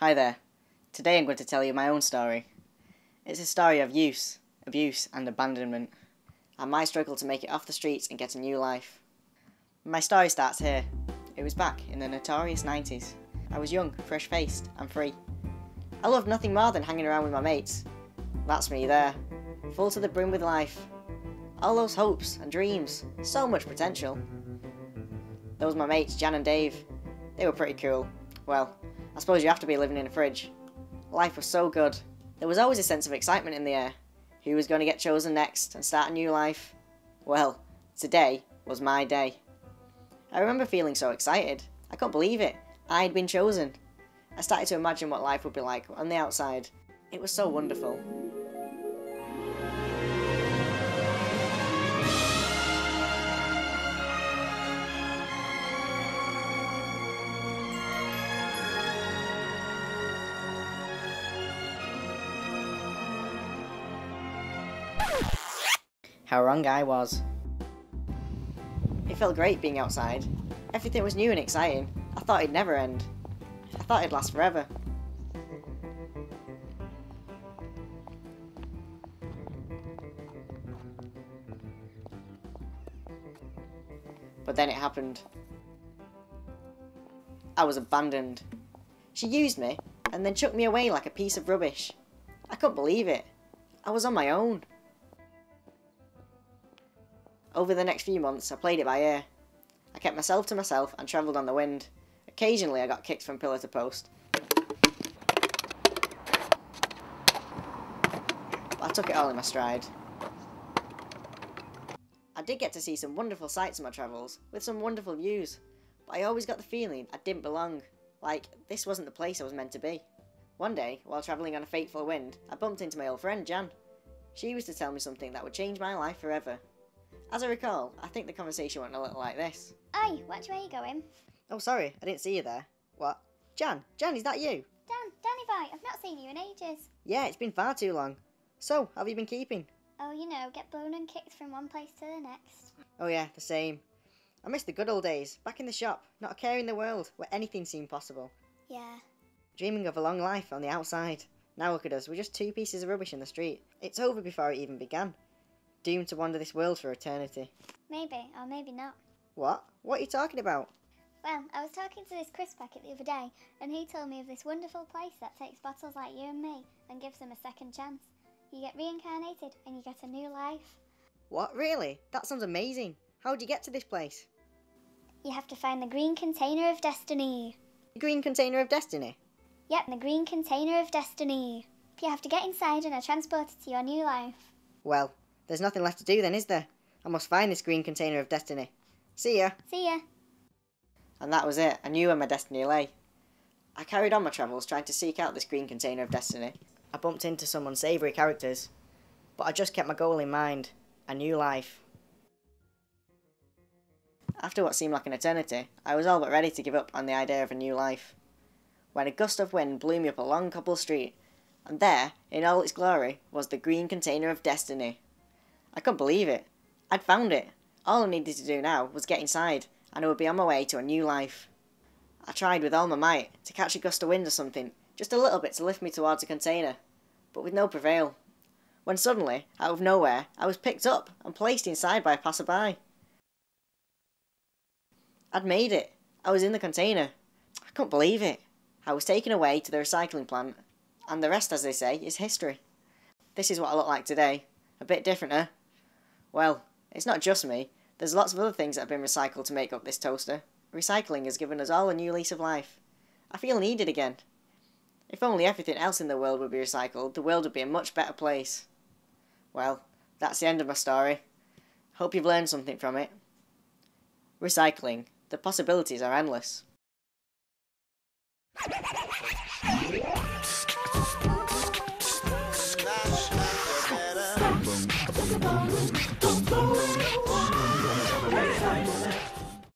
Hi there. Today I'm going to tell you my own story. It's a story of use, abuse and abandonment, and my struggle to make it off the streets and get a new life. My story starts here. It was back in the notorious 90s. I was young, fresh-faced and free. I loved nothing more than hanging around with my mates. That's me there, full to the brim with life. All those hopes and dreams, so much potential. Those my mates, Jan and Dave. They were pretty cool. Well, I suppose you have to be living in a fridge. Life was so good. There was always a sense of excitement in the air. Who was going to get chosen next and start a new life? Well, today was my day. I remember feeling so excited. I couldn't believe it. I'd been chosen. I started to imagine what life would be like on the outside. It was so wonderful. How wrong I was. It felt great being outside. Everything was new and exciting. I thought it'd never end. I thought it'd last forever. But then it happened. I was abandoned. She used me and then chucked me away like a piece of rubbish. I couldn't believe it. I was on my own. Over the next few months, I played it by ear. I kept myself to myself and travelled on the wind. Occasionally, I got kicked from pillar to post. But I took it all in my stride. I did get to see some wonderful sights on my travels, with some wonderful views, but I always got the feeling I didn't belong, like this wasn't the place I was meant to be. One day, while travelling on a fateful wind, I bumped into my old friend Jan. She was to tell me something that would change my life forever. As I recall, I think the conversation went a little like this. Oi, which way are you going? Oh, sorry, I didn't see you there. What? Jan, is that you? Danny boy, I've not seen you in ages. Yeah, it's been far too long. So, how have you been keeping? Oh, you know, get blown and kicked from one place to the next. Oh yeah, the same. I miss the good old days, back in the shop, not a care in the world, where anything seemed possible. Yeah. Dreaming of a long life on the outside. Now look at us, we're just two pieces of rubbish in the street. It's over before it even began. Doomed to wander this world for eternity. Maybe, or maybe not. What? What are you talking about? Well, I was talking to this Chris packet the other day, and he told me of this wonderful place that takes bottles like you and me and gives them a second chance. You get reincarnated and you get a new life. What? Really? That sounds amazing. How'd you get to this place? You have to find the green container of destiny. The green container of destiny? Yep, the green container of destiny. You have to get inside and are transported to your new life. Well, there's nothing left to do then, is there? I must find this green container of destiny. See ya. See ya. And that was it. I knew where my destiny lay. I carried on my travels trying to seek out this green container of destiny. I bumped into some unsavoury characters, but I just kept my goal in mind. A new life. After what seemed like an eternity, I was all but ready to give up on the idea of a new life, when a gust of wind blew me up a long cobble street, and there, in all its glory, was the green container of destiny. I couldn't believe it. I'd found it. All I needed to do now was get inside, and I would be on my way to a new life. I tried with all my might to catch a gust of wind or something, just a little bit to lift me towards the container, but with no prevail. When suddenly, out of nowhere, I was picked up and placed inside by a passerby. I'd made it. I was in the container. I couldn't believe it. I was taken away to the recycling plant, and the rest, as they say, is history. This is what I look like today. A bit different, eh? Well, it's not just me. There's lots of other things that have been recycled to make up this toaster. Recycling has given us all a new lease of life. I feel needed again. If only everything else in the world would be recycled, the world would be a much better place. Well, that's the end of my story. Hope you've learned something from it. Recycling. The possibilities are endless.